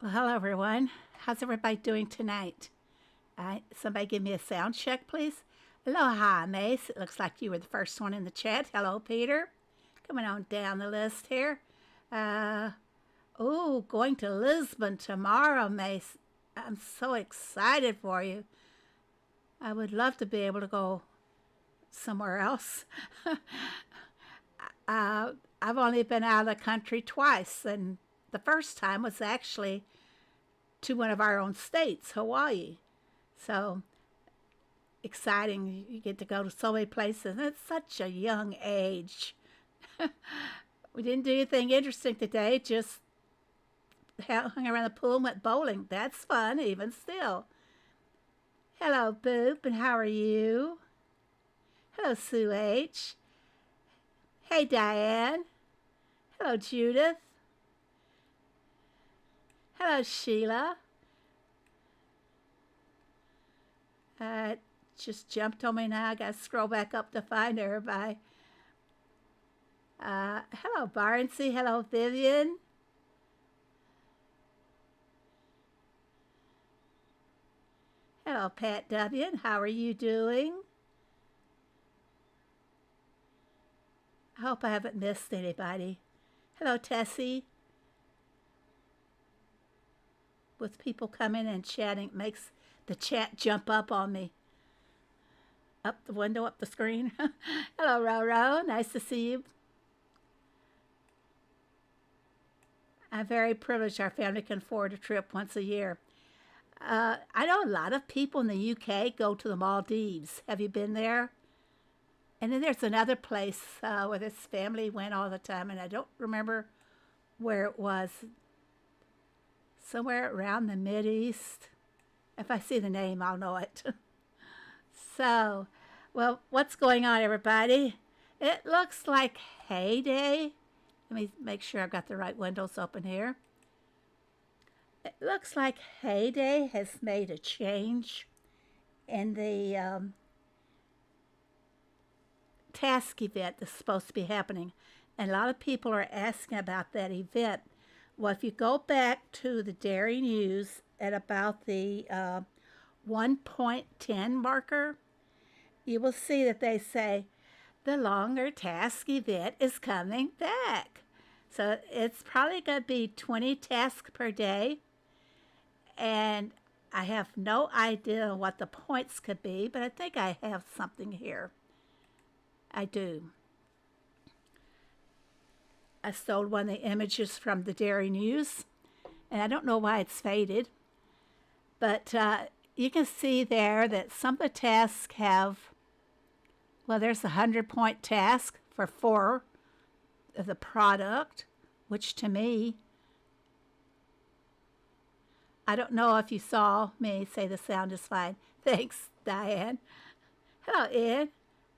Well, hello everyone. How's everybody doing tonight? Somebody give me a sound check, please. Aloha, Mace. It looks like you were the first one in the chat. Hello, Peter. Coming on down the list here. Going to Lisbon tomorrow, Mace. I'm so excited for you. I would love to be able to go somewhere else. I've only been out of the country twice, and the first time was actually to one of our own states, Hawaii. So exciting. You get to go to so many places, and it's such a young age. We didn't do anything interesting today, just hung around the pool and went bowling. That's fun, even still. Hello, Boop, and how are you? Hello, Sue H. Hey, Diane. Hello, Judith. Hello, Sheila. Just jumped on me now. I got to scroll back up to find everybody. Hello, Barnsey. Hello, Vivian. Hello, Pat W. How are you doing? I hope I haven't missed anybody. Hello, Tessie. With people coming and chatting, it makes the chat jump up on me. Up the window, up the screen. Hello, Roro. Nice to see you. I'm very privileged our family can afford a trip once a year. I know a lot of people in the UK go to the Maldives. Have you been there? And then there's another place where this family went all the time, and I don't remember where it was. Somewhere around the Mideast. If I see the name, I'll know it. So, well, what's going on, everybody? It looks like Heyday. Let me make sure I've got the right windows open here. It looks like Heyday has made a change in the task event that's supposed to be happening. And a lot of people are asking about that event. Well, if you go back to the Dairy News at about the 1.10 marker, you will see that they say the longer task event is coming back. So it's probably going to be 20 tasks per day. And I have no idea what the points could be, but I think I have something here. I do. I stole one of the images from the Dairy News, and I don't know why it's faded, but you can see there that some of the tasks have, well, there's a 100-point task for 4 of the product, which to me, I don't know if you saw me say the sound is fine. Thanks, Diane. Hello, Ed.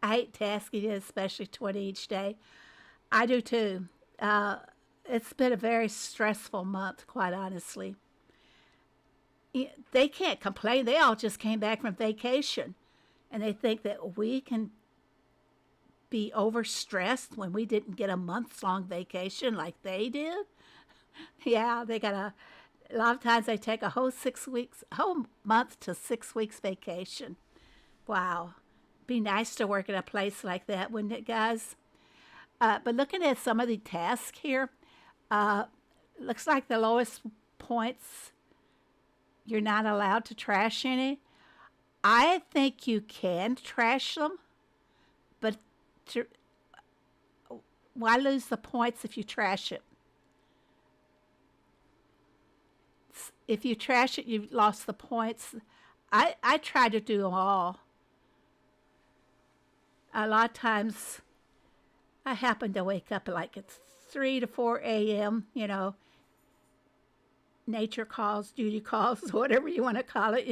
I hate tasking, especially 20 each day. I do too. It's been a very stressful month, quite honestly. They can't complain. They all just came back from vacation, and they think that we can be overstressed when we didn't get a month-long vacation like they did. Yeah, they got a lot of times they take a whole month to 6 weeks vacation. Wow. Be nice to work at a place like that, wouldn't it, guys? But looking at some of the tasks here, looks like the lowest points, you're not allowed to trash any. I think you can trash them, but why lose the points if you trash it? If you trash it, you've lost the points. I try to do them all. A lot of times, I happen to wake up like at 3 to 4 a.m., nature calls, duty calls, whatever you want to call it,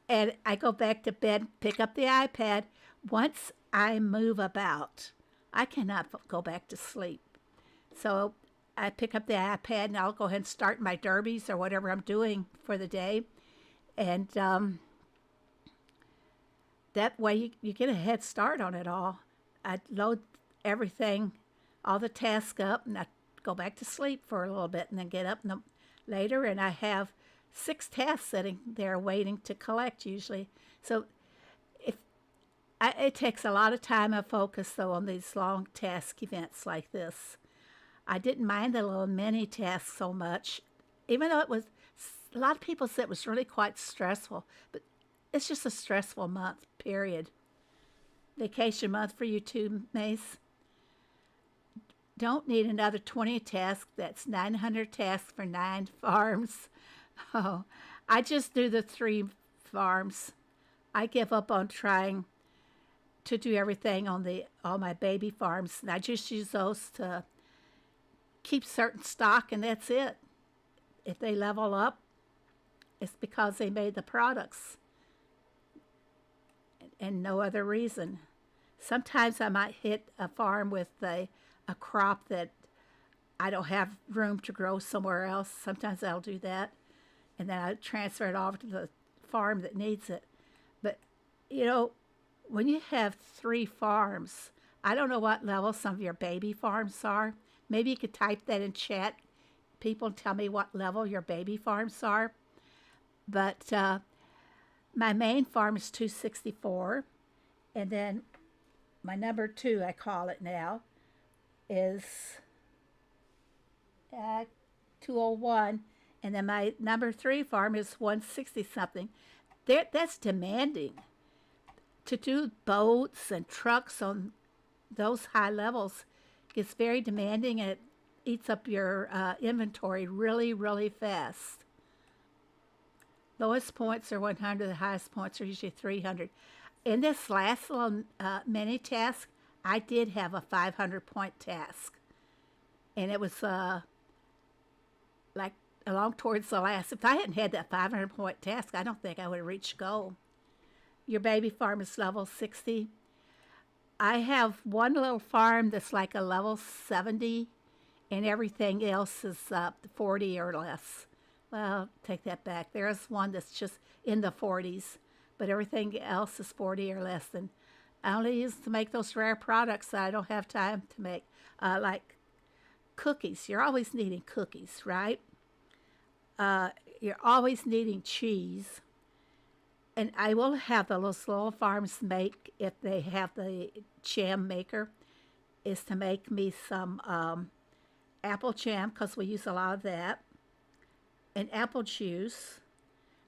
and I go back to bed, pick up the iPad. Once I move about, I cannot go back to sleep. So I pick up the iPad and I'll go ahead and start my derbies or whatever I'm doing for the day. And that way you get a head start on it all. I load everything, all the tasks up, and I go back to sleep for a little bit and then get up in the later, and I have 6 tasks sitting there waiting to collect usually. So it takes a lot of time and focus, though, on these long task events like this. I didn't mind the little mini tasks so much, even though it was, a lot of people said it was really quite stressful, but it's just a stressful month, period. Vacation month for you too, Mace. Don't need another 20 tasks. That's 900 tasks for 9 farms. Oh, I just do the 3 farms. I give up on trying to do everything on all my baby farms, and I just use those to keep certain stock, and that's it. If they level up, it's because they made the products and no other reason. Sometimes I might hit a farm with a crop that I don't have room to grow somewhere else. Sometimes I'll do that, and then I transfer it off to the farm that needs it. But, when you have 3 farms, I don't know what level some of your baby farms are. Maybe you could type that in chat, people, and tell me what level your baby farms are. But my main farm is 264, and then my number 2, I call it now, is 201, and then my number 3 farm is 160 something. That's demanding. To do boats and trucks on those high levels gets very demanding, and it eats up your inventory really, really fast. Lowest points are 100, the highest points are usually 300. In this last little mini task, I did have a 500-point task, and it was like along towards the last. If I hadn't had that 500-point task, I don't think I would have reached goal. Your baby farm is level 60. I have one little farm that's like a level 70, and everything else is 40 or less. Well, take that back. There is one that's just in the 40s, but everything else is 40 or less. And I only use to make those rare products that I don't have time to make, like cookies. You're always needing cookies, right? You're always needing cheese. And I will have those little farms make, if they have the jam maker, is to make me some apple jam, because we use a lot of that, and apple juice.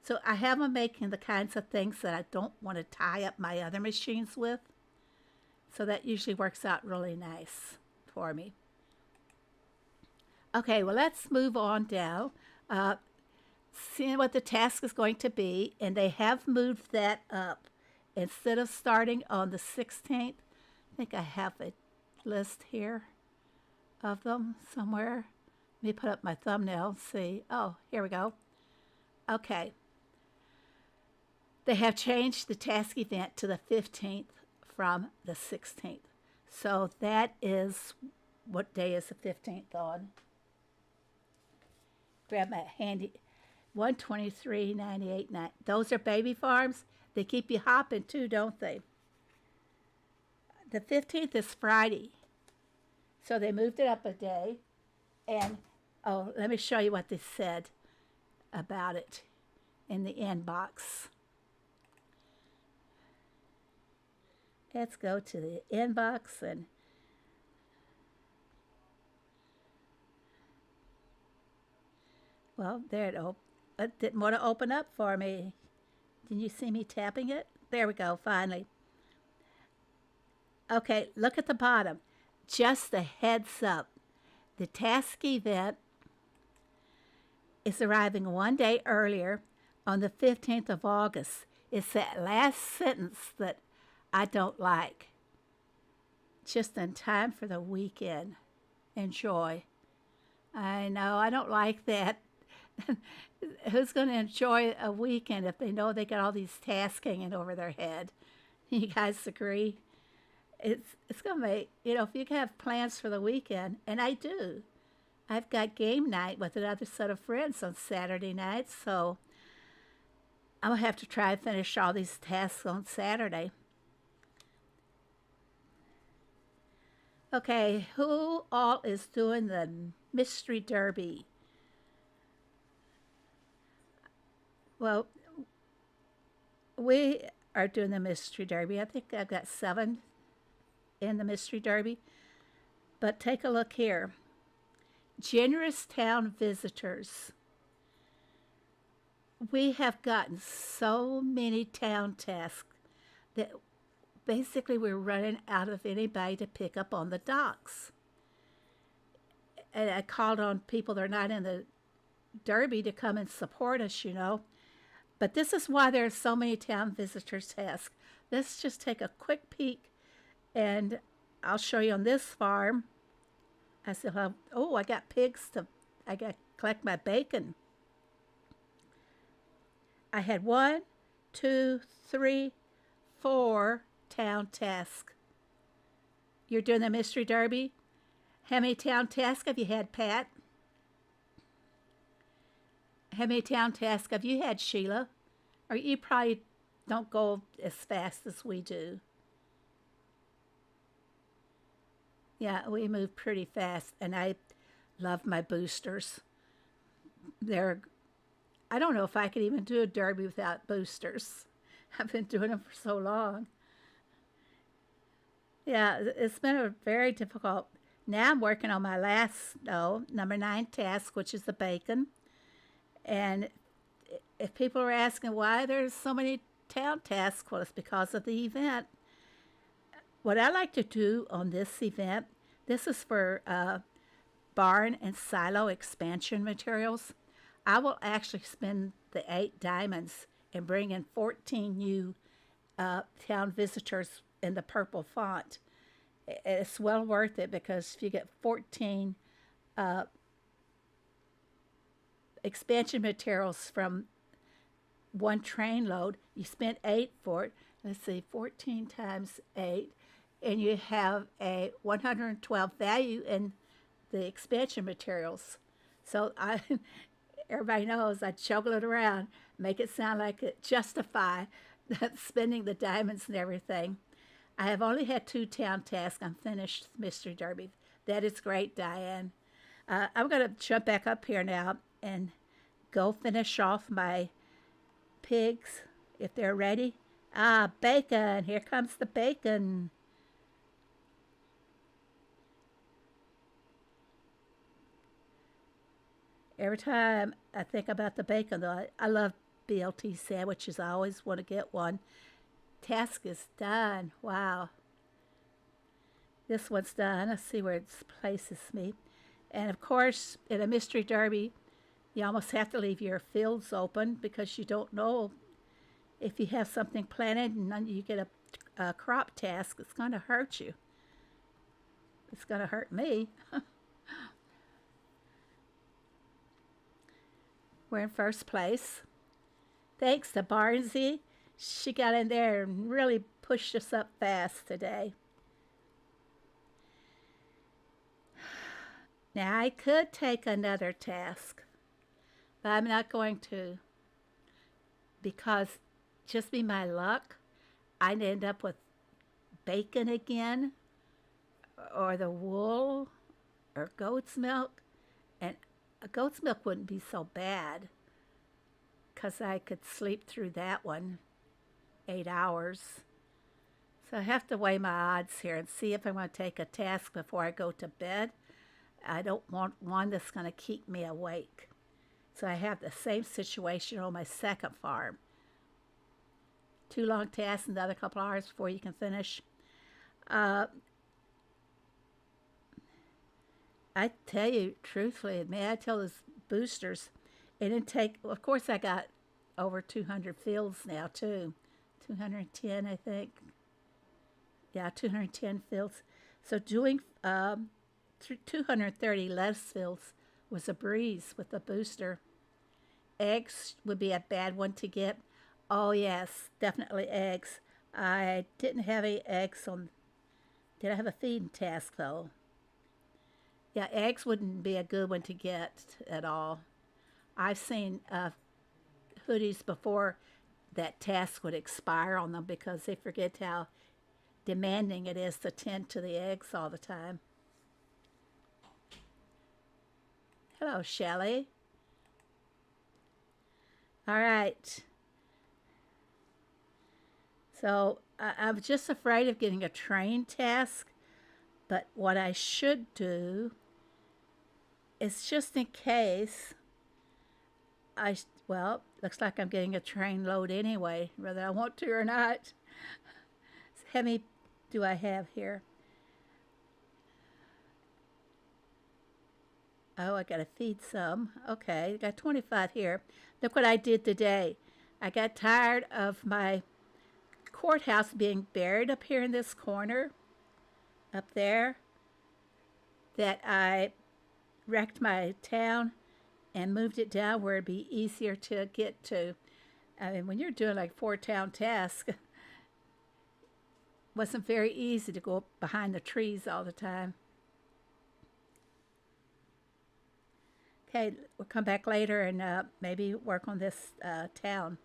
So I have them making the kinds of things that I don't want to tie up my other machines with. So that usually works out really nice for me. Okay, well, let's move on down. Seeing what the task is going to be, and they have moved that up. Instead of starting on the 16th, I think I have a list here of them somewhere. Let me put up my thumbnail and see. Oh, here we go. Okay. They have changed the task event to the 15th from the 16th. So that is, what day is the 15th on? Grab my handy. 123.98. Those are baby farms. They keep you hopping too, don't they? The 15th is Friday, so they moved it up a day. And oh, let me show you what they said about it in the inbox. Let's go to the inbox, and well, there it opens. It didn't want to open up for me. Didn't you see me tapping it? There we go, finally. Okay, look at the bottom. Just a heads up. The task event is arriving one day earlier on the 15th of August. It's that last sentence that I don't like. Just in time for the weekend. Enjoy. I know, I don't like that. Who's going to enjoy a weekend if they know they got all these tasks hanging over their head? You guys agree? It's going to make, if you have plans for the weekend, and I do. I've got game night with another set of friends on Saturday night, so I'm going to have to try and finish all these tasks on Saturday. Okay, who all is doing the Mystery Derby? Well, we are doing the mystery derby. I think I've got 7 in the mystery derby. But take a look here. Generous town visitors. We have gotten so many town tasks that basically we're running out of anybody to pick up on the docks. And I called on people that are not in the derby to come and support us, you know. But this is why there are so many town visitors tasks. Let's just take a quick peek, and I'll show you on this farm. I still have, oh, I got pigs I got to collect my bacon. I had 1, 2, 3, 4 town tasks. You're doing the mystery derby? How many town tasks have you had, Pat? How many town tasks have you had, Sheila? Or you probably don't go as fast as we do. Yeah, we move pretty fast, and I love my boosters. I don't know if I could even do a derby without boosters. I've been doing them for so long. Yeah, it's been a very difficult. Now I'm working on my last, number 9 task, which is the bacon. And if people are asking why there's so many town tasks, well, it's because of the event. What I like to do on this event, this is for barn and silo expansion materials. I will actually spend the 8 diamonds and bring in 14 new town visitors in the purple font. It's well worth it because if you get 14 expansion materials from one train load, you spent 8 for it. Let's see, 14 times 8, and you have a 112 value in the expansion materials. So everybody knows I juggle it around, make it sound like it justify spending the diamonds and everything. I have only had 2 town tasks. I'm finished Mystery Derby. That is great, Diane. I'm going to jump back up here now and go finish off my pigs if they're ready. Ah, bacon. Here comes the bacon. Every time I think about the bacon, though, I love BLT sandwiches. I always want to get one. Task is done. Wow. This one's done. Let's see where it places me. And of course, in a mystery derby, you almost have to leave your fields open because you don't know if you have something planted and then you get a crop task. It's going to hurt you. It's going to hurt me. We're in first place. Thanks to Barnsey. She got in there and really pushed us up fast today. Now, I could take another task, but I'm not going to because just be my luck, I'd end up with bacon again or the wool or goat's milk. And a goat's milk wouldn't be so bad because I could sleep through that one 8 hours. So I have to weigh my odds here and see if I want to take a task before I go to bed. I don't want one that's going to keep me awake. So I have the same situation on my second farm. 2 long tasks, another couple hours before you can finish. I tell you truthfully, may I tell those boosters, it didn't take, of course I got over 200 fields now too. 210, I think. Yeah, 210 fields. So doing 230 lettuce fields was a breeze with the booster. Eggs would be a bad one to get. Oh yes, definitely eggs. I didn't have any eggs on. Did I have a feeding task though? Yeah, eggs wouldn't be a good one to get at all. I've seen hoodies before that task would expire on them because they forget how demanding it is to tend to the eggs all the time. Hello, Shelley. All right. So I'm just afraid of getting a train task, but what I should do is just in case well, looks like I'm getting a train load anyway, whether I want to or not. How many do I have here? Oh, I gotta feed some. Okay, I got 25 here. Look what I did today. I got tired of my courthouse being buried up here in this corner, up there, that I wrecked my town and moved it down where it'd be easier to get to. I mean, when you're doing like 4 town tasks, wasn't very easy to go behind the trees all the time. Okay, we'll come back later and maybe work on this town.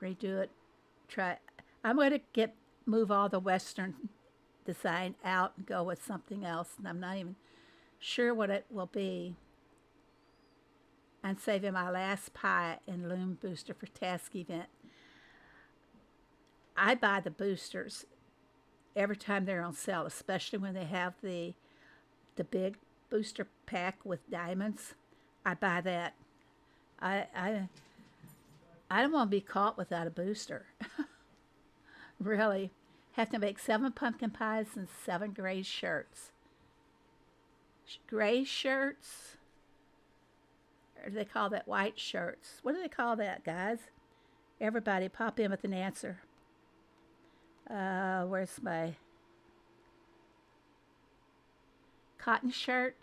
Redo it. Try. I'm going to move all the Western design out and go with something else. And I'm not even sure what it will be. I'm saving my last pie and loom booster for task event. I buy the boosters every time they're on sale, especially when they have the big booster pack with diamonds. I buy that. I don't want to be caught without a booster. Really. Have to make 7 pumpkin pies and 7 gray shirts. Gray shirts? Or do they call that white shirts? What do they call that, guys? Everybody pop in with an answer. Where's my cotton shirt?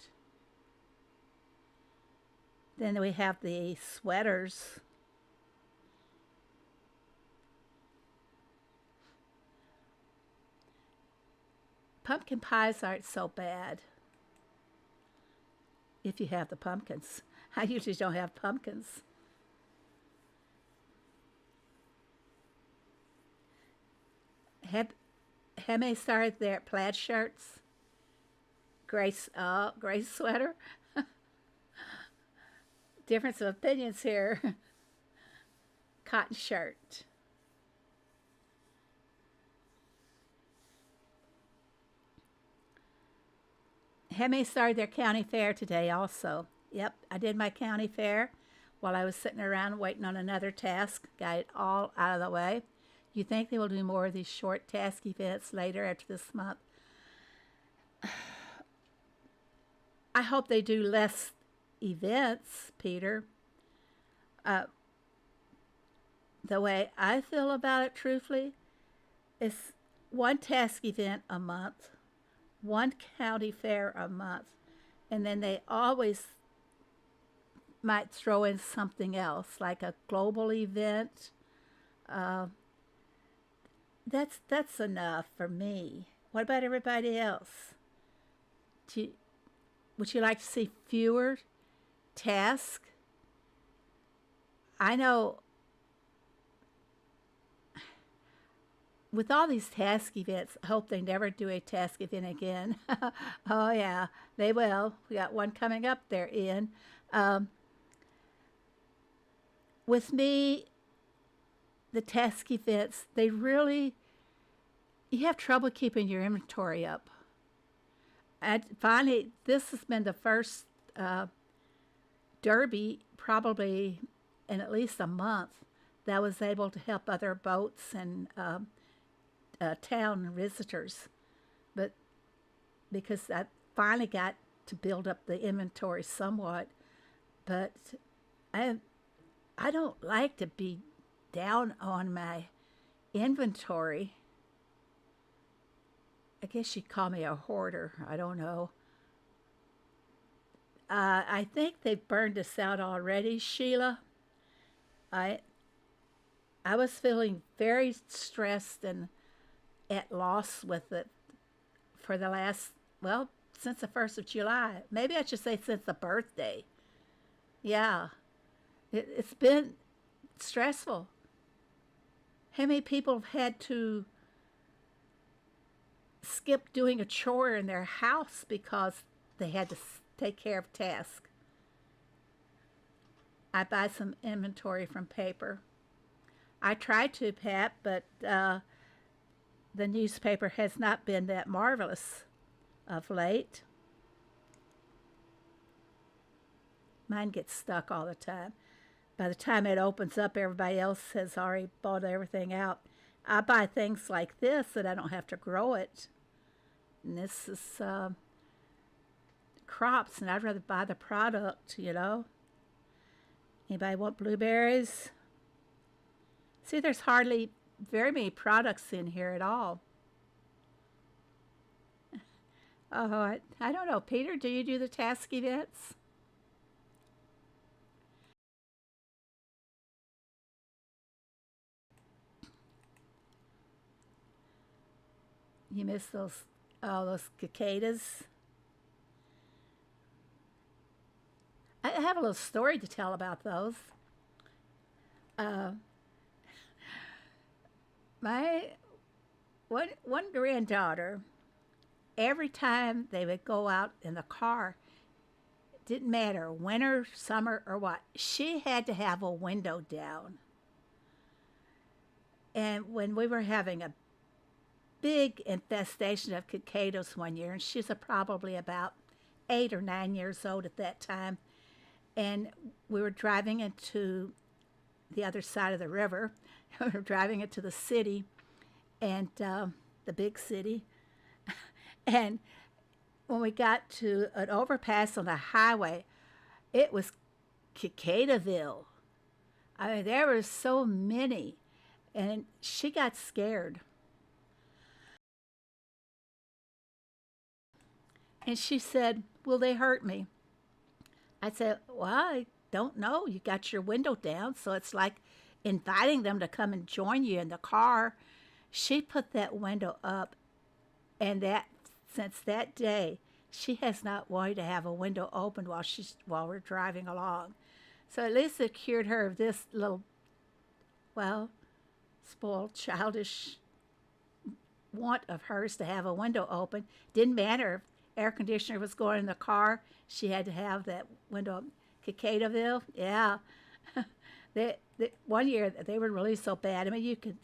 Then we have the sweaters. Pumpkin pies aren't so bad if you have the pumpkins. I usually don't have pumpkins. How many started there? Plaid shirts? Gray sweater? Difference of opinions here. Cotton shirt. How many started their county fair today also? Yep, I did my county fair while I was sitting around waiting on another task. Got it all out of the way. You think they will do more of these short task events later after this month? I hope they do less events, Peter. The way I feel about it, truthfully, is 1 task event a month, 1 county fair a month, and then they always might throw in something else, like a global event. That's enough for me. What about everybody else? Would you like to see fewer tasks? I know with all these task events, I hope they never do a task event again. Oh yeah, they will. We got one coming up there, Ian. With me, the task events, you have trouble keeping your inventory up. And finally, this has been the first derby, probably in at least a month, that was able to help other boats and town visitors. But because I finally got to build up the inventory somewhat, but I don't like to be down on my inventory. I guess you'd call me a hoarder. I don't know. I think they've burned us out already, Sheila. I was feeling very stressed and at loss with it for the last, well, since the 1st of July. Maybe I should say since the birthday. Yeah, it's been stressful. How many people have had to skip doing a chore in their house because they had to take care of tasks? I buy some inventory from paper. I try to, Pat, but the newspaper has not been that marvelous of late. Mine gets stuck all the time. By the time it opens up, everybody else has already bought everything out. I buy things like this that I don't have to grow it. And this is crops, and I'd rather buy the product, you know. Anybody want blueberries? See, there's hardly very many products in here at all. Oh, I don't know. Peter, do you do the task events? You miss those, oh, those cicadas? I have a little story to tell about those. Uh, my one granddaughter, every time they would go out in the car, it didn't matter winter, summer, or what, she had to have a window down. And when we were having a big infestation of cicadas one year, and she's probably about 8 or 9 years old at that time, and we were driving into the other side of the river. We were driving into the city, and the big city. And when we got to an overpass on the highway, it was Cicadaville. I mean, there were so many, and she got scared. And she said, "Will they hurt me?" I said, "Well, I don't know. You got your window down, so it's like inviting them to come and join you in the car." She put that window up, and that since that day, she has not wanted to have a window open while we're driving along. So at least it cured her of this little, well, spoiled, childish want of hers to have a window open. Didn't matter if air conditioner was going in the car, she had to have that window open. Cicadaville, yeah. One year they were really so bad. I mean, you could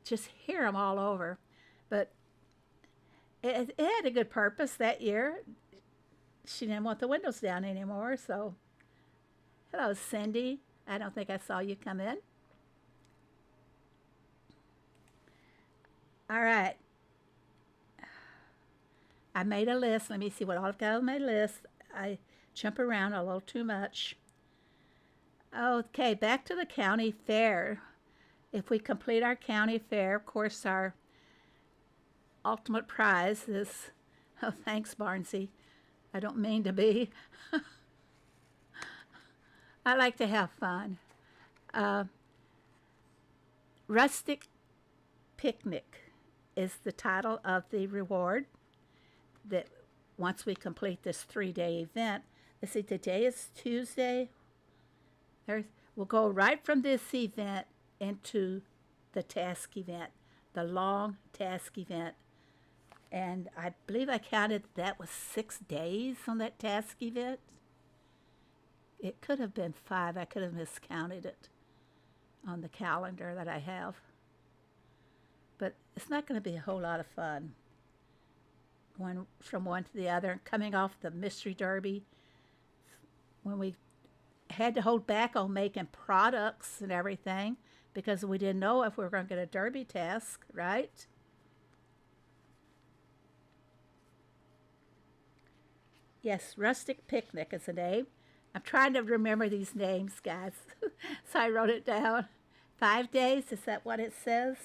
just hear them all over. But it had a good purpose that year. She didn't want the windows down anymore. So, hello, Cindy. I don't think I saw you come in. All right. I made a list. Let me see what all I've got on my list. I jump around a little too much. Okay, back to the county fair. If we complete our county fair, of course, our ultimate prize is, oh, thanks, Barnsey. I don't mean to be. I like to have fun. Rustic Picnic is the title of the reward that once we complete this 3-day event. Let's see, today is Tuesday. We'll go right from this event into the task event, the long task event. And I believe I counted that was 6 days on that task event. It could have been 5. I could have miscounted it on the calendar that I have. But it's not going to be a whole lot of fun going from one to the other, coming off the mystery derby, when we had to hold back on making products and everything because we didn't know if we were going to get a derby task, right? Yes, Rustic Picnic is the name. I'm trying to remember these names, guys. So I wrote it down. 5 days, is that what it says?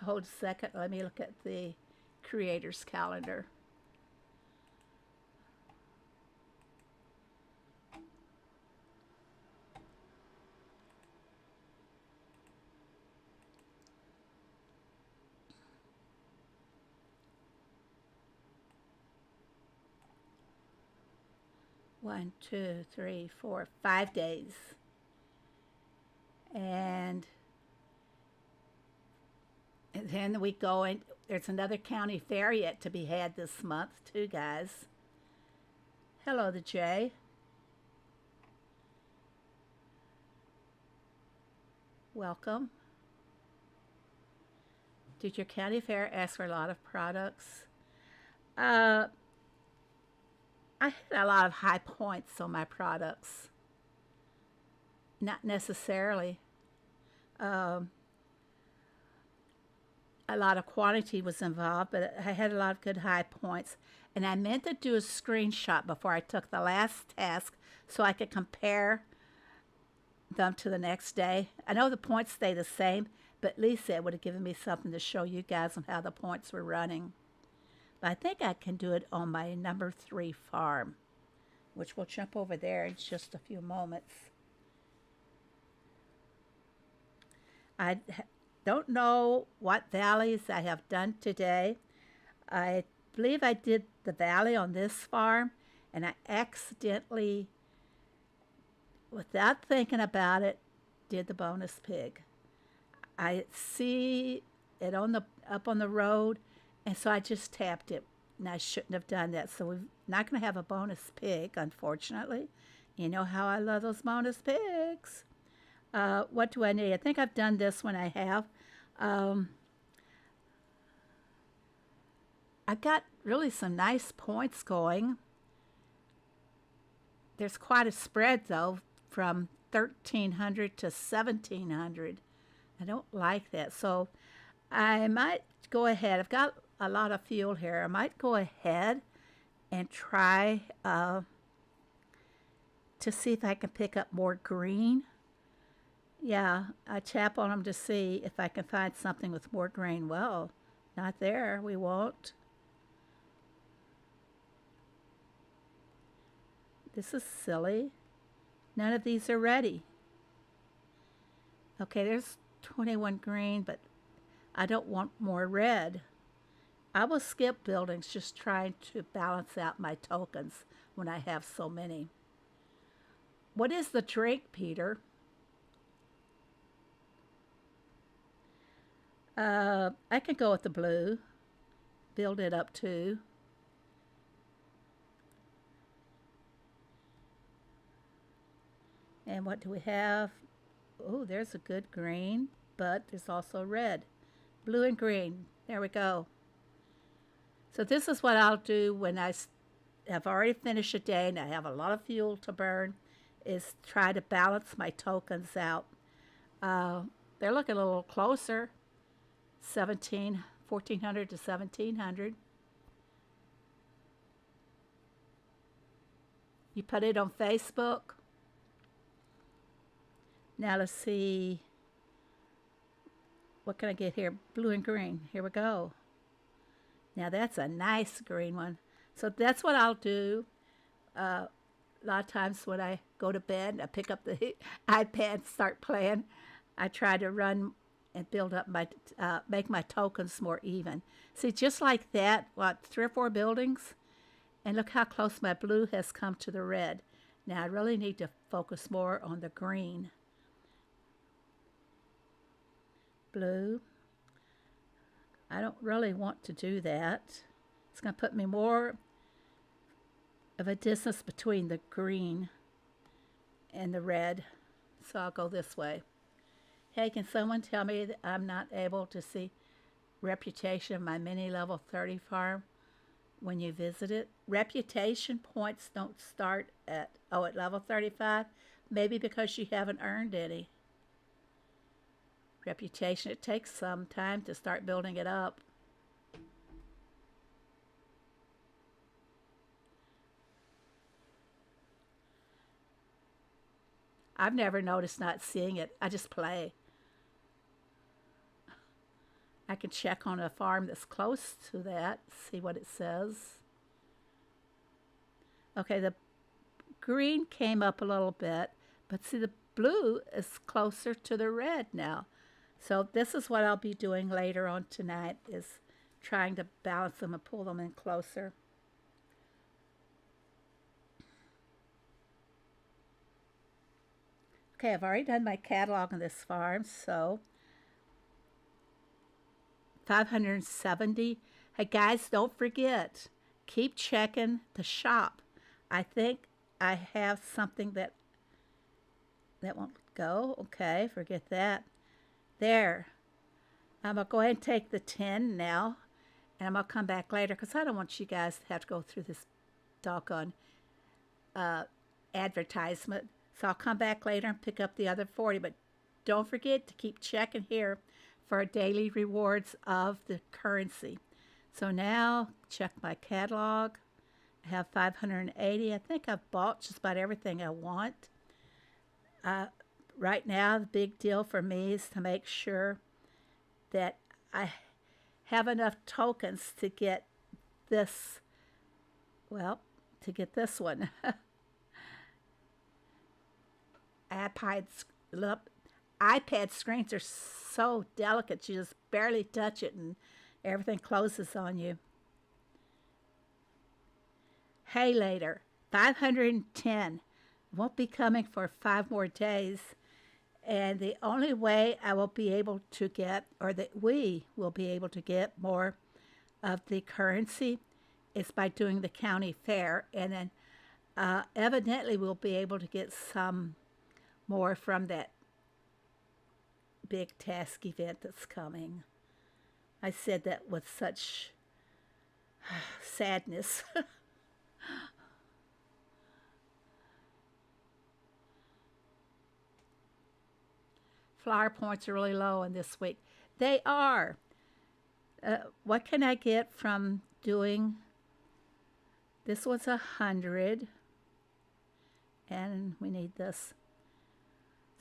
Hold a second. Let me look at the creator's calendar. One, two, three, 4, 5 days. And And then we go in. There's another county fair yet to be had this month, too, guys. Hello, the J. Welcome. Did your county fair ask for a lot of products? I had a lot of high points on my products. Not necessarily. Um, a lot of quantity was involved, but I had a lot of good high points. And I meant to do a screenshot before I took the last task so I could compare them to the next day. I know the points stay the same, but at least it would have given me something to show you guys on how the points were running. But I think I can do it on my number 3 farm, which we'll jump over there in just a few moments. I don't know what valleys I have done today. I believe I did the valley on this farm, and I accidentally, without thinking about it, did the bonus pig. I see it up on the road, and so I just tapped it, and I shouldn't have done that. So we're not going to have a bonus pig, unfortunately. You know how I love those bonus pigs. What do I need? I think I've done this one. I have. I got really some nice points going. There's quite a spread, though, from 1,300 to 1,700. I don't like that. So I might go ahead. I've got a lot of fuel here. I might go ahead and try to see if I can pick up more green. Yeah, I tap on them to see if I can find something with more green. Well, not there. We won't. This is silly. None of these are ready. Okay, there's 21 green, but I don't want more red. I will skip buildings just trying to balance out my tokens when I have so many. What is the drink, Peter? I can go with the blue. Build it up too. And what do we have? Oh, there's a good green, but there's also red. Blue and green. There we go. So this is what I'll do when I have already finished a day and I have a lot of fuel to burn, is try to balance my tokens out. They're looking a little closer. 1,400 to 1,700. You put it on Facebook. Now let's see. What can I get here? Blue and green. Here we go. Now that's a nice green one. So that's what I'll do. A lot of times when I go to bed, I pick up the iPad and start playing. I try to run and build up my, make my tokens more even. See, just like that, 3 or 4 buildings? And look how close my blue has come to the red. Now I really need to focus more on the green. Blue. I don't really want to do that. It's going to put me more of a distance between the green and the red. So I'll go this way. Hey, can someone tell me that I'm not able to see reputation of my mini level 30 farm when you visit it? Reputation points don't start at level 35? Maybe because you haven't earned any. Reputation, it takes some time to start building it up. I've never noticed not seeing it. I just play. I can check on a farm that's close to that, see what it says. Okay, the green came up a little bit, but see the blue is closer to the red now. So this is what I'll be doing later on tonight, is trying to balance them and pull them in closer. Okay, I've already done my catalog on this farm, so 570. Hey guys, don't forget, keep checking the shop. I think I have something that won't go. Okay, forget that. There. I'm going to go ahead and take the 10 now, and I'm going to come back later because I don't want you guys to have to go through this doggone advertisement. So I'll come back later and pick up the other 40, but don't forget to keep checking here for daily rewards of the currency. So now check my catalog. I have 580. I think I've bought just about everything I want. Right now, the big deal for me is to make sure that I have enough tokens to get this, well, to get this one. iPad screens are so delicate, you just barely touch it and everything closes on you. Hey, later, 510. Won't be coming for 5 more days. And the only way I will be able to get, or that we will be able to get more of the currency is by doing the county fair. And then evidently we'll be able to get some more from that big task event that's coming. I said that with such sadness. Flower points are really low in this week. They are. What can I get from doing? This was 100. And we need this.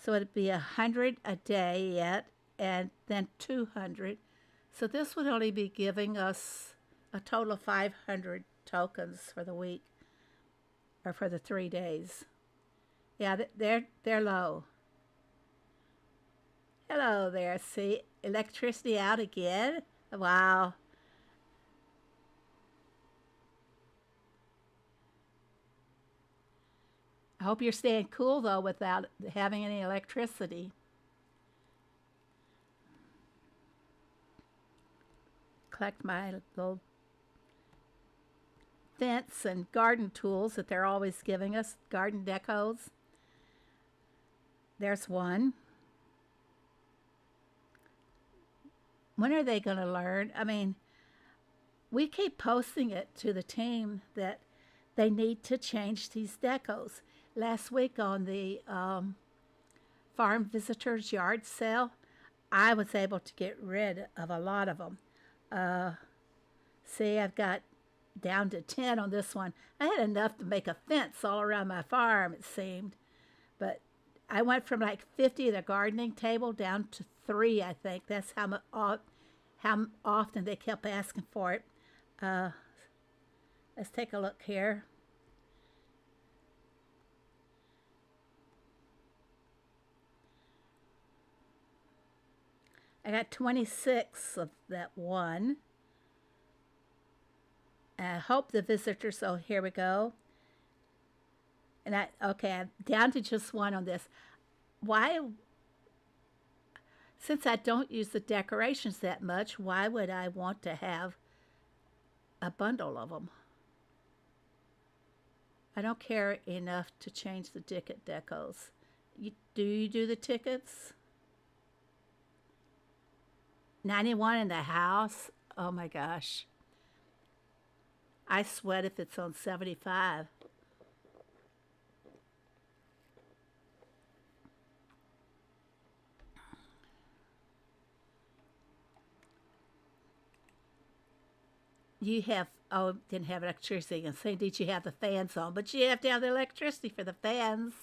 So it'd be 100 a day yet, and then 200. So this would only be giving us a total of 500 tokens for the week, or for the 3 days. Yeah, they're low. Hello there. See, electricity out again. Wow. I hope you're staying cool though without having any electricity. Collect my little fence and garden tools that they're always giving us, garden decos. There's one. When are they going to learn? I mean, we keep posting it to the team that they need to change these decos. Last week on the farm visitors yard sale, I was able to get rid of a lot of them. See, I've got down to 10 on this one. I had enough to make a fence all around my farm, it seemed. But I went from like 50 at a gardening table down to 3, I think. That's how often they kept asking for it. Let's take a look here. I got 26 of that one. I hope the visitors, so here we go. And I'm down to just one on this. Why, since I don't use the decorations that much, why would I want to have a bundle of them? I don't care enough to change the ticket decos. Do you do the tickets? 91 in the house? Oh my gosh. I sweat if it's on 75. You have, didn't have electricity. And say, did you have the fans on? But you have to have the electricity for the fans.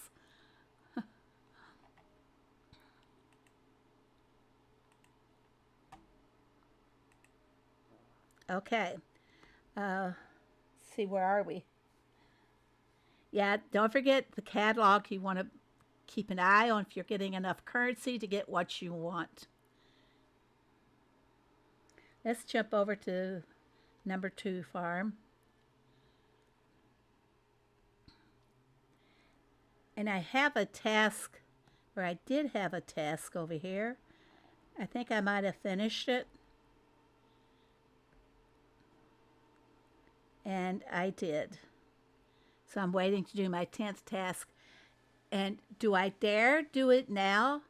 Okay. See, where are we? Yeah, don't forget the catalog. You want to keep an eye on if you're getting enough currency to get what you want. Let's jump over to number 2 farm. And I have a task, or I did have a task over here. I think I might have finished it. and I did. So I'm waiting to do my 10th task. And do I dare do it now?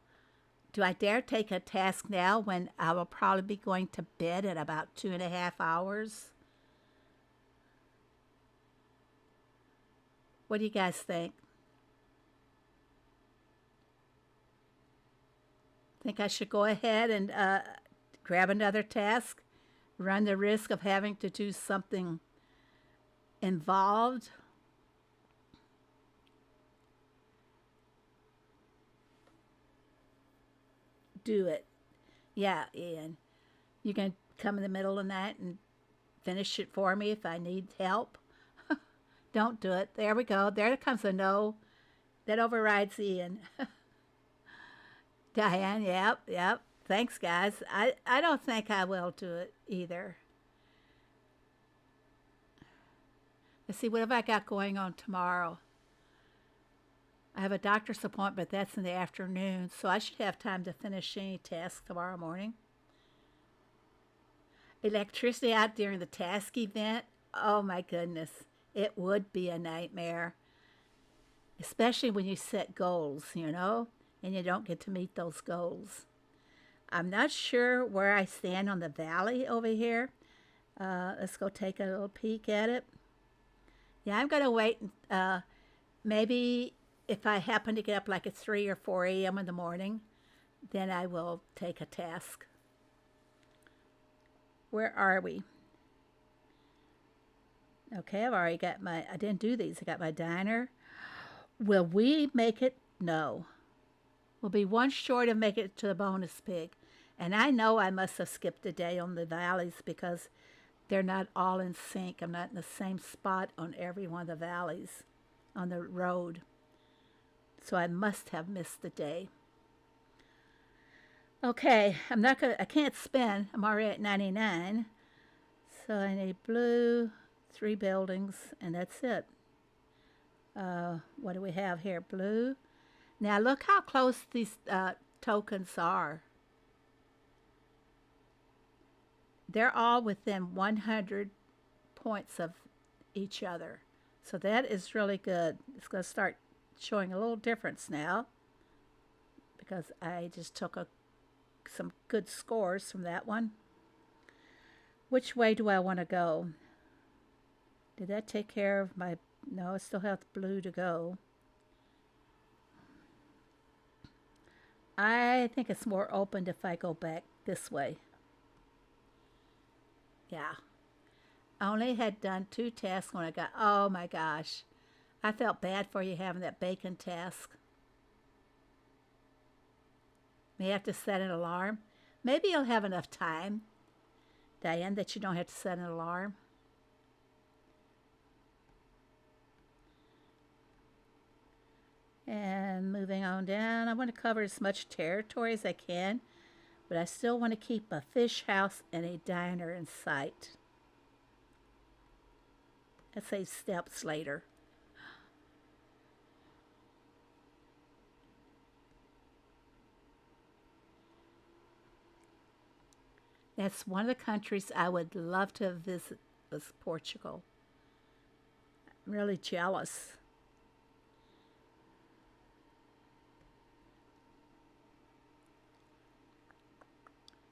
Do I dare take a task now when I will probably be going to bed in about 2.5 hours? What do you guys think? Think I should go ahead and grab another task? Run the risk of having to do something involved? Do it. Yeah, Ian. You can come in the middle of the night and finish it for me if I need help. Don't do it. There we go. There comes a no. That overrides Ian. Diane, yep. Thanks, guys. I don't think I will do it either. Let's see, what have I got going on tomorrow? I have a doctor's appointment, that's in the afternoon, so I should have time to finish any task tomorrow morning. Electricity out during the task event? Oh my goodness, it would be a nightmare. Especially when you set goals, and you don't get to meet those goals. I'm not sure where I stand on the valley over here. Let's go take a little peek at it. Yeah, I'm going to wait. Maybe if I happen to get up like at 3 or 4 a.m. in the morning, then I will take a task. Where are we? Okay, I've already got I didn't do these. I got my diner. Will we make it? No. We'll be one short of making it to the bonus pig. And I know I must have skipped a day on the valleys because they're not all in sync. I'm not in the same spot on every one of the valleys on the road. So I must have missed the day. Okay, I can't spin. I'm already at 99. So I need blue, 3 buildings, and that's it. What do we have here? Blue. Now look how close these tokens are. They're all within 100 points of each other. So that is really good. It's going to start showing a little difference now because I just took some good scores from that one. Which way do I want to go? Did that take care of my... No, I still have blue to go. I think it's more open if I go back this way. Yeah. I only had done 2 tasks when I got... Oh my gosh. I felt bad for you having that bacon task. May have to set an alarm. Maybe you'll have enough time, Diane, that you don't have to set an alarm. And moving on down, I want to cover as much territory as I can, but I still want to keep a fish house and a diner in sight. I'll say steps later. That's one of the countries I would love to visit, was Portugal. I'm really jealous.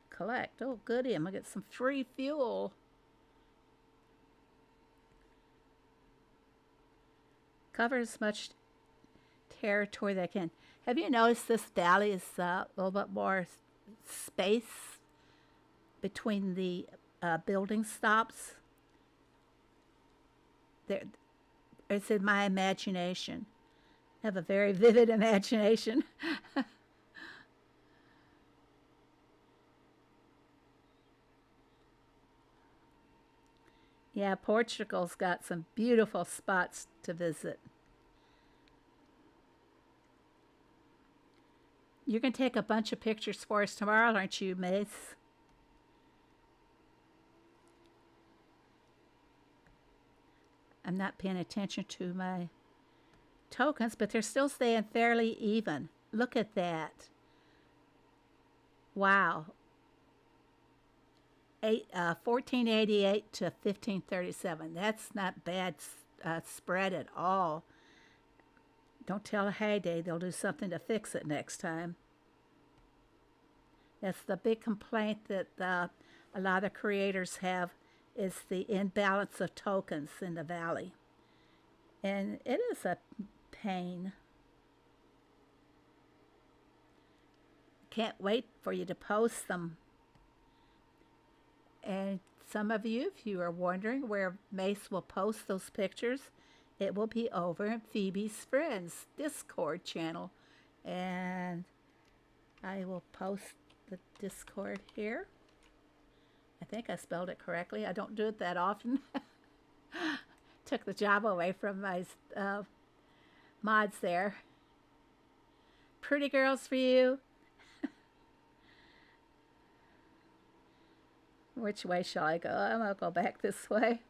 Collect. Oh, goody. I'm going to get some free fuel. Cover as much territory that I can. Have you noticed this valley is a little bit more space between the building stops? It's in my imagination. I have a very vivid imagination. Yeah, Portugal's got some beautiful spots to visit. You're going to take a bunch of pictures for us tomorrow, aren't you, Mace? I'm not paying attention to my tokens, but they're still staying fairly even. Look at that. Wow. 1488 to 1537. That's not bad spread at all. Don't tell a heyday. They'll do something to fix it next time. That's the big complaint that a lot of creators have is the imbalance of tokens in the valley. And it is a pain. Can't wait for you to post them. And some of you, if you are wondering where Mace will post those pictures, it will be over in Phoebe's Friends Discord channel. And I will post the Discord here. I think I spelled it correctly. I don't do it that often. Took the job away from my mods there. Pretty girls for you. Which way shall I go? I'm going to go back this way.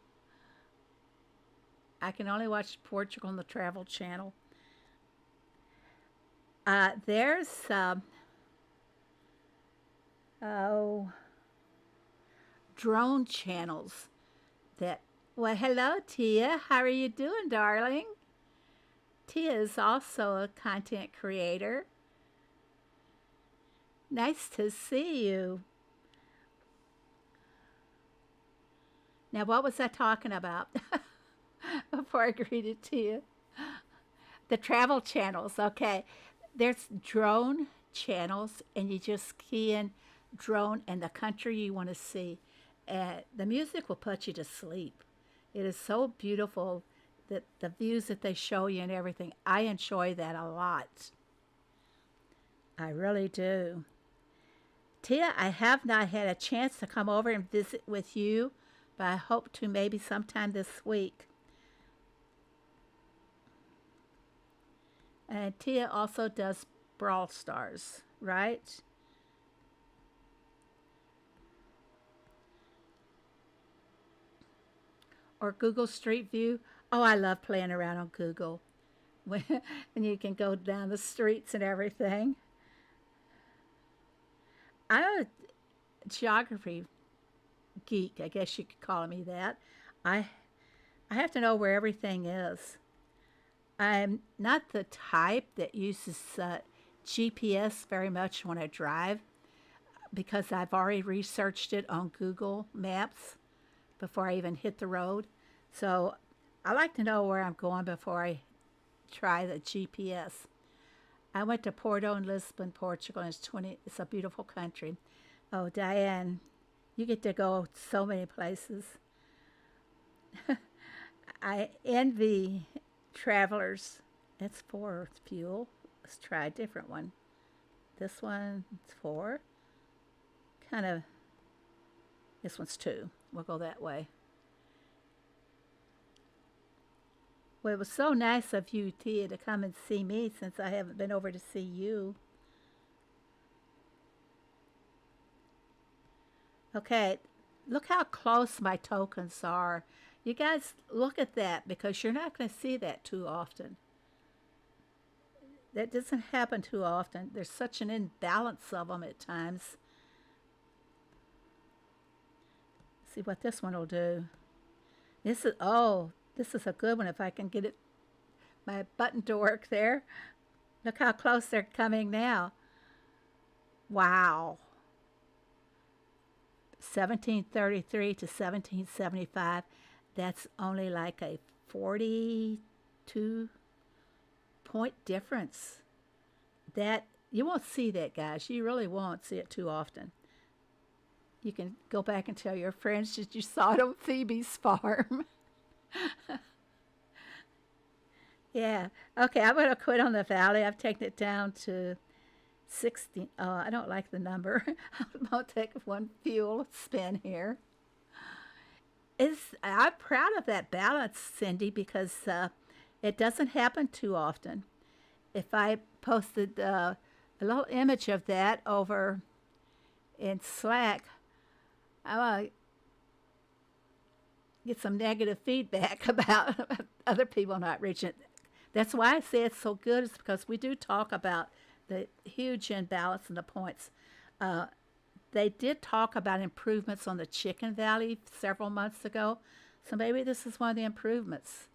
I can only watch Portugal on the Travel Channel. There's drone channels that, well, hello, Tia. How are you doing, darling? Tia is also a content creator. Nice to see you. Now, what was I talking about before I greeted Tia? The travel channels, okay. There's drone channels, and you just key in drone and the country you want to see. And the music will put you to sleep. It is so beautiful, that the views that they show you and everything. I enjoy that a lot. I really do. Tia, I have not had a chance to come over and visit with you, but I hope to maybe sometime this week. And Tia also does Brawl Stars, right? Or Google Street View. Oh, I love playing around on Google. When you can go down the streets and everything. I'm a geography geek, I guess you could call me that. I have to know where everything is. I'm not the type that uses GPS very much when I drive, because I've already researched it on Google Maps before I even hit the road. So I like to know where I'm going before I try the GPS. I went to Porto and Lisbon, Portugal, and it's a beautiful country. Oh, Diane, you get to go so many places. I envy travelers. It's 4 fuel. Let's try a different one. This one, it's 4. This one's 2. We'll go that way. Well, it was so nice of you, Tia, to come and see me since I haven't been over to see you. Okay, look how close my tokens are. You guys look at that, because you're not going to see that too often. That doesn't happen too often. There's such an imbalance of them at times. See what this one will do. This is a good one if I can get my button to work there. Look how close they're coming now. Wow. 1733 to 1775. That's only like a 42-point difference. That you won't see that, guys. You really won't see it too often. You can go back and tell your friends that you saw it on Phoebe's farm. Yeah. Okay, I'm going to quit on the valley. I've taken it down to 16. Oh, I don't like the number. I'm going to take one fuel spin here. I'm proud of that balance, Cindy, because it doesn't happen too often. If I posted a little image of that over in Slack, I get some negative feedback about other people not reaching it. That's why I say it's so good, is because we do talk about the huge imbalance in the points. they did talk about improvements on the Chicken Valley several months ago. So maybe this is one of the improvements.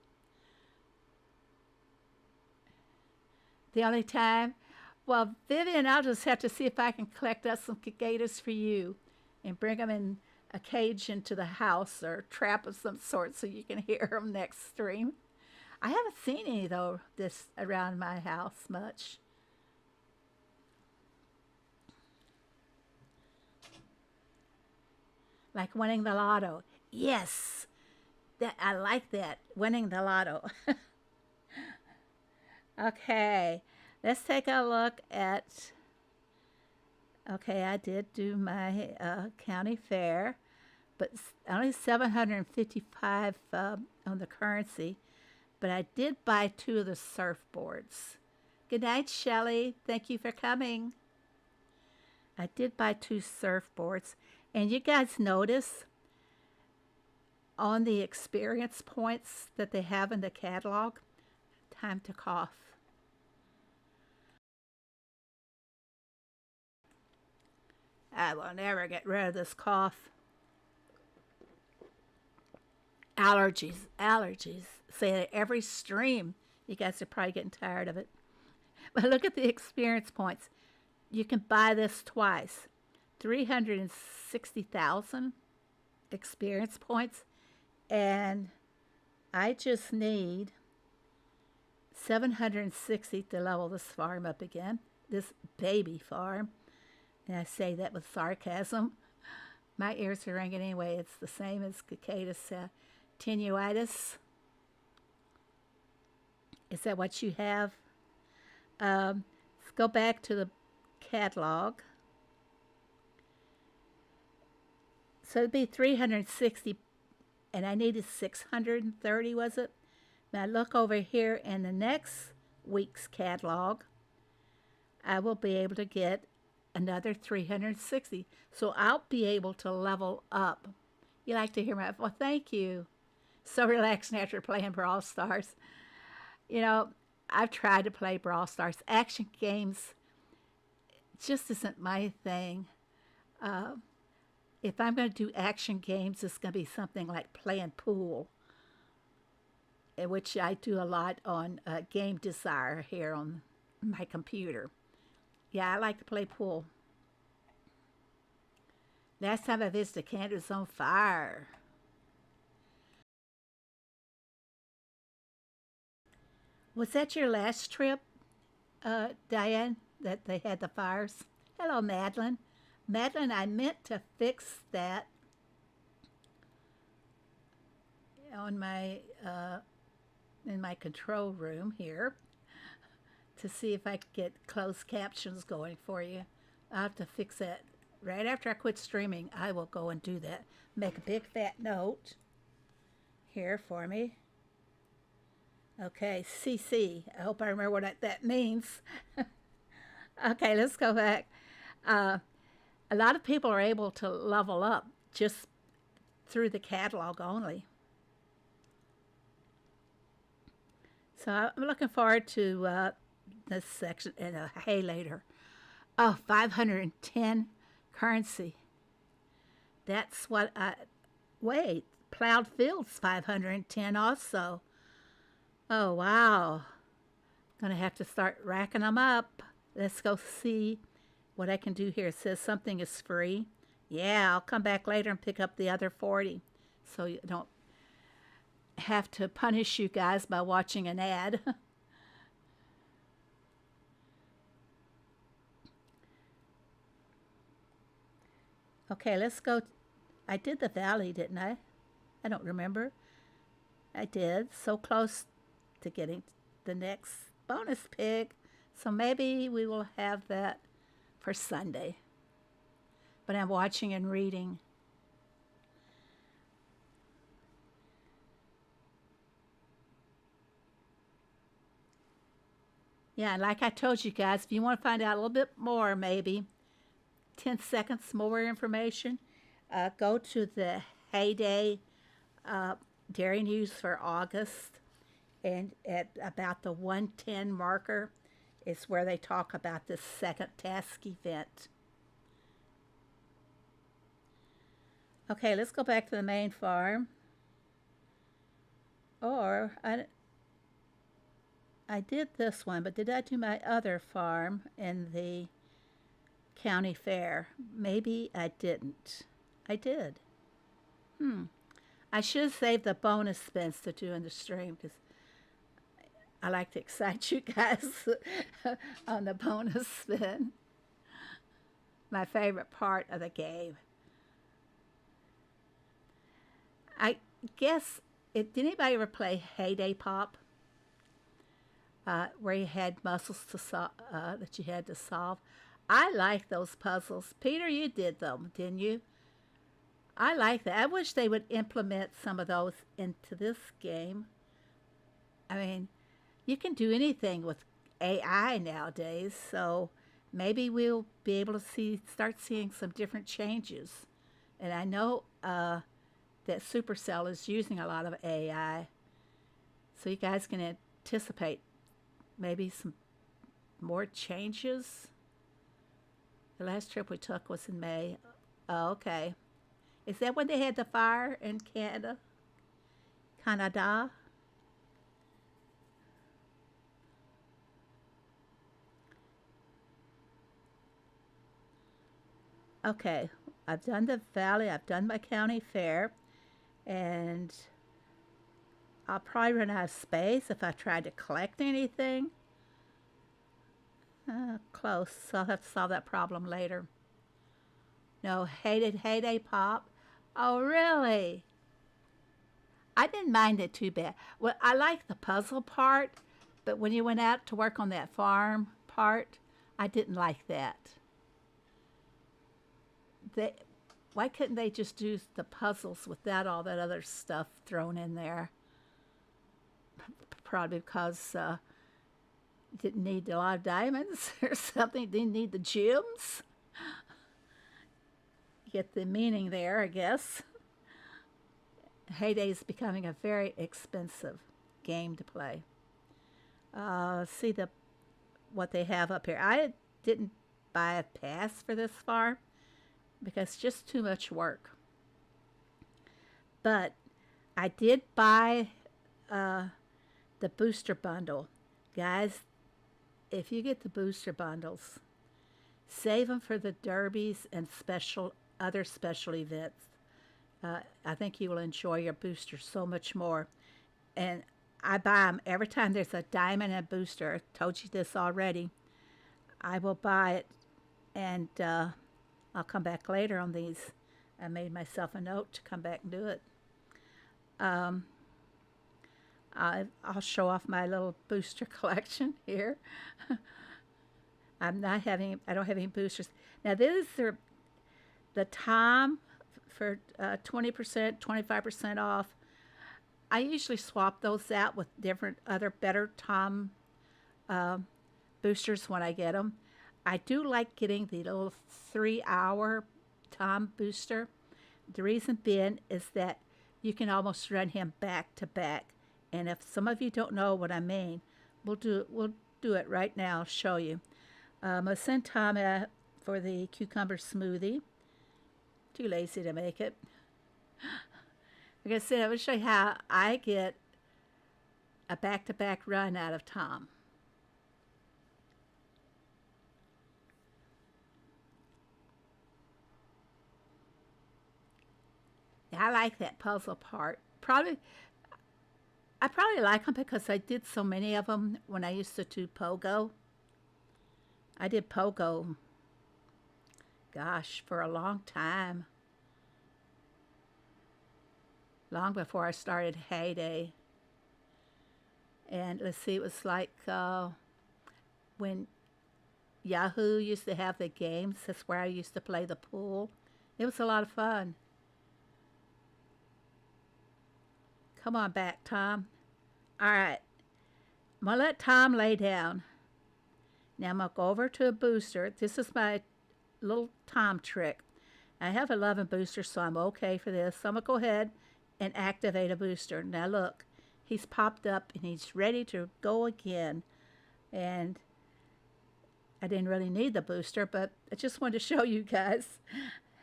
The only time, well, Vivian, I'll just have to see if I can collect us some cicadas for you and bring them in a cage into the house or trap of some sort so you can hear them next stream. I haven't seen any though this around my house much. Like winning the lotto. Yes, that I like that, winning the lotto. Okay, let's take a look at. Okay, I did do my county fair, but only 755 on the currency. But I did buy 2 of the surfboards. Good night, Shelley. Thank you for coming. I did buy 2 surfboards, and you guys notice on the experience points that they have in the catalog. Time to cough. I will never get rid of this cough. Allergies, allergies. Say it every stream. You guys are probably getting tired of it. But look at the experience points. You can buy this twice. 360,000 experience points. And I just need 760 to level this farm up again. This baby farm. And I say that with sarcasm. My ears are ringing anyway. It's the same as cicadas tenuitis. Is that what you have? Let's go back to the catalog. So it'd be 360, and I needed 630, was it? Now look over here in the next week's catalog. I will be able to get another 360. So I'll be able to level up. You like to hear my, well, thank you. So relaxing after playing Brawl Stars. You know, I've tried to play Brawl Stars. Action games just isn't my thing. If I'm going to do action games, it's going to be something like playing pool, which I do a lot on Game Desire here on my computer. Yeah, I like to play pool. Last time I visited Canada, it was on fire. Was that your last trip, Diane, that they had the fires? Hello, Madeline. Madeline, I meant to fix that on my in my control room here to see if I could get closed captions going for you. I'll have to fix that. Right after I quit streaming, I will go and do that. Make a big fat note here for me. Okay, CC. I hope I remember what that means. Okay, let's go back. A lot of people are able to level up just through the catalog only. So I'm looking forward to this section and hey later. Oh, 510 currency. That's what I, wait, plowed fields 510 also. Oh, wow. Gonna have to start racking them up. Let's go see what I can do here. It says something is free. Yeah, I'll come back later and pick up the other 40 so you don't have to punish you guys by watching an ad. Okay, let's go. I did the valley, didn't I? I don't remember. I did. So close to getting the next bonus pig. So maybe we will have that for Sunday. But I'm watching and reading. Yeah, like I told you guys, if you want to find out a little bit more, maybe 10 seconds more information, go to the Heyday Dairy News for August. And at about the 110 marker is where they talk about this second task event. Okay, let's go back to the main farm. Or, I did this one, but did I do my other farm in the county fair? Maybe I didn't. I did. Hmm. I should have saved the bonus spins to do in the stream because I like to excite you guys on the bonus spin. My favorite part of the game. I guess, did anybody ever play Heyday Pop? Where you had puzzles that you had to solve. I like those puzzles. Peter, you did them, didn't you? I like that. I wish they would implement some of those into this game. I mean, you can do anything with AI nowadays, so maybe we'll be able to start seeing some different changes. And I know that Supercell is using a lot of AI, so you guys can anticipate maybe some more changes. The last trip we took was in May. Oh, okay. Is that when they had the fire in Canada? Canada? Okay. I've done the valley. I've done my county fair. And I'll probably run out of space if I try to collect anything. Close. So I'll have to solve that problem later. No, hated Heyday Pop. Oh, really? I didn't mind it too bad. Well, I like the puzzle part, but when you went out to work on that farm part, I didn't like that. They, why couldn't they just do the puzzles without all that other stuff thrown in there? Probably because didn't need a lot of diamonds or something. Didn't need the gems. Get the meaning there, I guess. Heyday is becoming a very expensive game to play. See what they have up here. I didn't buy a pass for this far because it's just too much work. But I did buy the booster bundle. Guys, if you get the booster bundles, save them for the derbies and other special events. I think you will enjoy your boosters so much more. And I buy them every time there's a diamond and booster. I told you this already. I will buy it, and I'll come back later on these. I made myself a note to come back and do it. Um, I'll show off my little booster collection here. I don't have any boosters. Now this is the Tom for 20%, 25% off. I usually swap those out with different other better Tom boosters when I get them. I do like getting the little 3-hour Tom booster. The reason being is that you can almost run him back to back. And if some of you don't know what I mean, we'll do it right now. I'll show you. I'm going to send Tom for the cucumber smoothie. Too lazy to make it. Like I said, I will show you how I get a back-to-back run out of Tom. I like that puzzle part. I probably like them because I did so many of them when I used to do Pogo. I did Pogo, gosh, for a long time. Long before I started Heyday. And let's see, it was like when Yahoo used to have the games. That's where I used to play the pool. It was a lot of fun. Come on back, Tom. All right. I'm going to let Tom lay down. Now I'm going to go over to a booster. This is my little Tom trick. I have 11 boosters, so I'm okay for this. So I'm going to go ahead and activate a booster. Now look, he's popped up and he's ready to go again. And I didn't really need the booster, but I just wanted to show you guys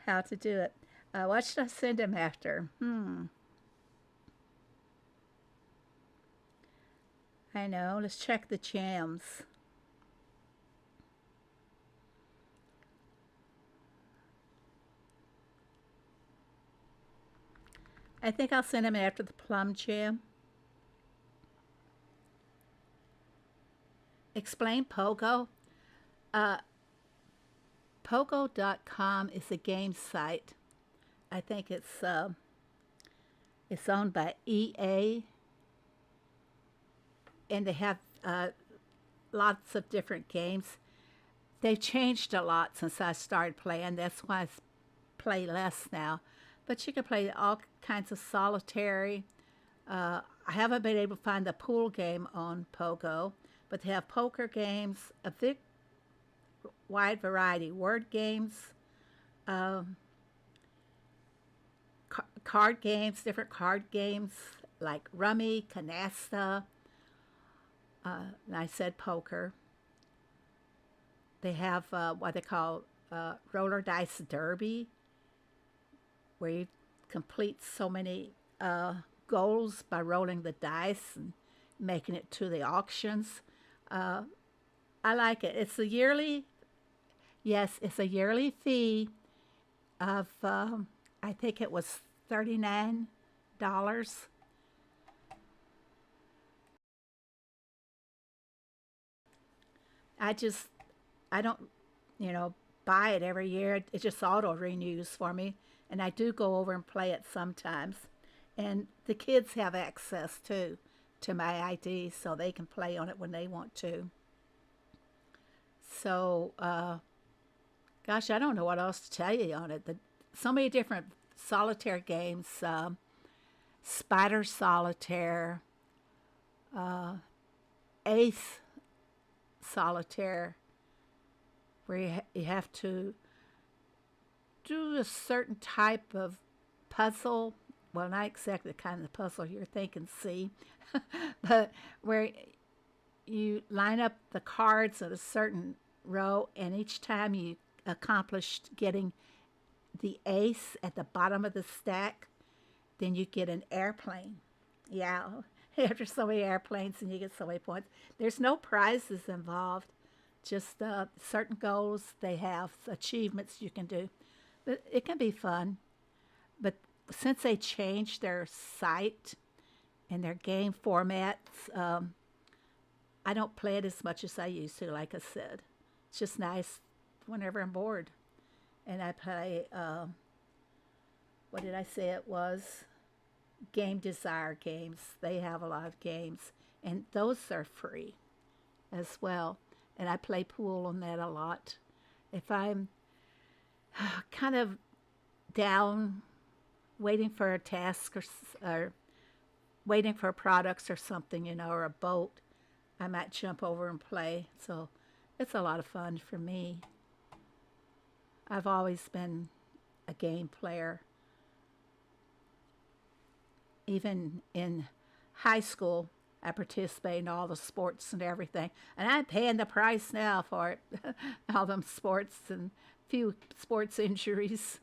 how to do it. What should I send him after? I know. Let's check the jams. I think I'll send him after the plum jam. Explain Pogo. Uh, Pogo.com is a game site. I think it's owned by EA, and they have lots of different games. They've changed a lot since I started playing. That's why I play less now. But you can play all kinds of solitary. I haven't been able to find the pool game on Pogo, but they have poker games, a big wide variety, word games, um, card games, different card games like rummy, canasta. And I said poker. They have what they call roller dice derby, where you complete so many goals by rolling the dice and making it to the auctions. Uh, I like it. It's a yearly, yes, it's a yearly fee of, I think it was $39. I just, I don't, buy it every year. It just auto renews for me. And I do go over and play it sometimes. And the kids have access too to my ID, so they can play on it when they want to. So, gosh, I don't know what else to tell you on it. So many different solitaire games, Spider Solitaire, uh, Ace Solitaire, where you have to do a certain type of puzzle. Well, not exactly the kind of puzzle you're thinking, see, but where you line up the cards in a certain row, and each time you accomplished getting the ace at the bottom of the stack, then you get an airplane. Yeah, after so many airplanes, and you get so many points. There's no prizes involved, just certain goals they have, achievements you can do. But it can be fun. But since they changed their site and their game formats, I don't play it as much as I used to, like I said. It's just nice whenever I'm bored. And I play, what did I say it was? Game Desire games. They have a lot of games, and those are free as well. And I play pool on that a lot. If I'm kind of down, waiting for a task or waiting for products or something, or a boat, I might jump over and play. So it's a lot of fun for me. I've always been a game player. Even in high school, I participated in all the sports and everything. And I'm paying the price now for it. All them sports and few sports injuries.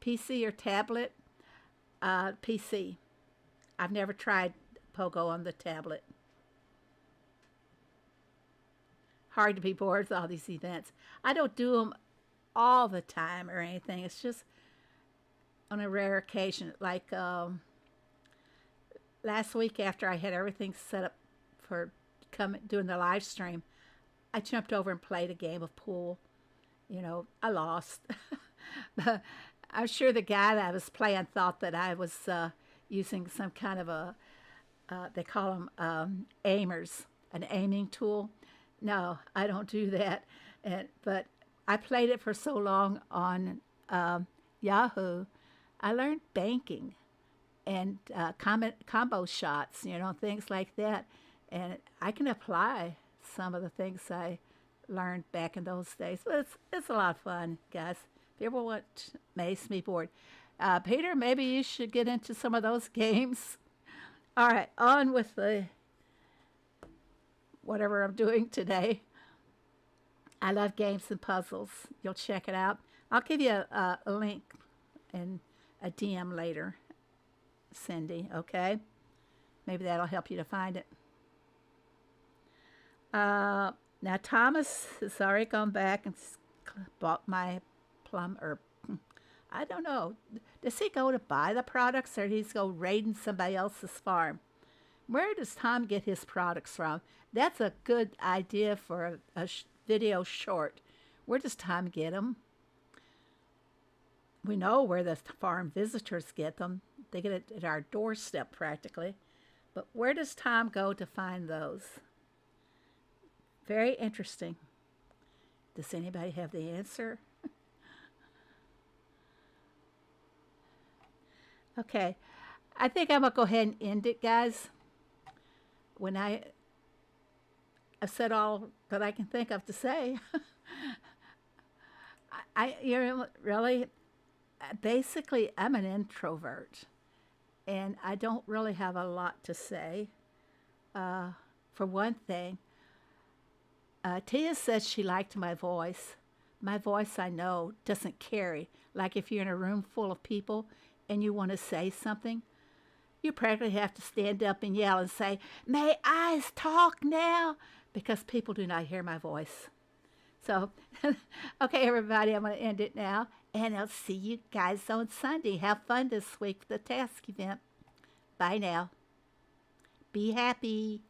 PC or tablet? PC. I've never tried Pogo on the tablet. Hard to be bored with all these events. I don't do them all the time or anything. It's just on a rare occasion. Like last week, after I had everything set up for doing the live stream, I jumped over and played a game of pool. I lost. But I'm sure the guy that I was playing thought that I was using some kind of they call them aimers, an aiming tool. No, I don't do that. But I played it for so long on Yahoo, I learned banking and combo shots, things like that. And I can apply some of the things I learned back in those days. But it's a lot of fun, guys. If you ever want makes me bored. Peter, maybe you should get into some of those games. All right, on with the whatever I'm doing today. I love games and puzzles. You'll check it out. I'll give you a link in a DM later, Cindy, okay? Maybe that'll help you to find it. Now, Thomas has already gone back and bought my plum, or I don't know. Does he go to buy the products or does he go raiding somebody else's farm? Where does Tom get his products from? That's a good idea for a video short. Where does Tom get them? We know where the farm visitors get them. They get it at our doorstep practically. But where does Tom go to find those? Very interesting. Does anybody have the answer? Okay. I think I'm going to go ahead and end it, guys. When I've said all that I can think of to say. Really, basically, I'm an introvert. And I don't really have a lot to say. For one thing, Tia said she liked my voice. My voice, I know, doesn't carry. Like if you're in a room full of people and you want to say something, you practically have to stand up and yell and say, "May I talk now?" Because people do not hear my voice. So, okay, everybody, I'm going to end it now. And I'll see you guys on Sunday. Have fun this week for the task event. Bye now. Be happy.